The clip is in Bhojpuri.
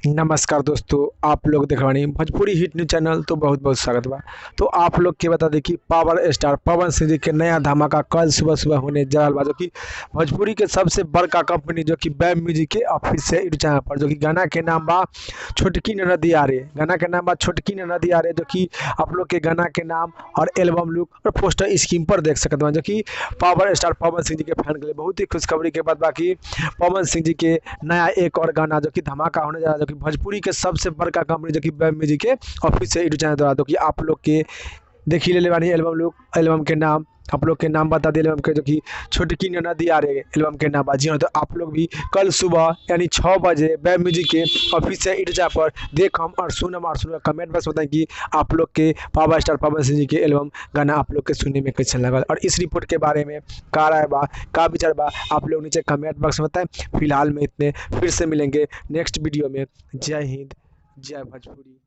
नमस्कार दोस्तों, आप लोग देख रहे हैं भोजपुरी हिट न्यूज चैनल। तो बहुत बहुत स्वागत बा। तो आप लोग के बता दें कि पावर स्टार पवन सिंह जी के नया धमाका कल सुबह सुबह होने जा रहा बा, जो कि भोजपुरी के सबसे बड़का कंपनी जो कि बैम म्यूजिक के ऑफिस से यूट्यूब चैनल पर, जो कि गाना के नाम बा छोटकी नदी आ रे। गाना के नाम बा छोटकी नदी आ रे, जो कि आप लोग के गाना के नाम और एल्बम लुक और पोस्टर स्क्रीन पर देख सकते हैं, जो कि पावर स्टार पवन सिंह जी के फैन के लिए बहुत ही खुशखबरी के बाद बाकी पवन सिंह जी के नया एक और गाना जो कि धमाका होने जा रहा है, जो कि भोजपुरी के सबसे बड़का कंपनी जो कि बैम म्यूजिक के ऑफिस से यूट्यूब चैनल द्वारा, तो कि आप लोग के देखी ले वाली एल्बम लुक, एल्बम के नाम आप लोग के नाम बता दिए एल्बम के, जो कि छोटकी नदी आ रही है एल्बम के नाम बाजी। तो आप लोग भी कल सुबह यानी 6 बजे बैम म्यूजिक के ऑफिस से यूट्यूब पर देखम और सुनम और सुनम कमेंट बॉक्स बताएं कि आप लोग के पावर स्टार पवन सिंह जी के एल्बम गाना आप लोग के सुनने में कैसे लगा, और इस रिपोर्ट के बारे में का राय बा, का विचार बा, आप लोग नीचे कमेंट बॉक्स में बताएं। फिलहाल में इतने, फिर से मिलेंगे नेक्स्ट वीडियो में। जय हिंद, जय भोजपुरी।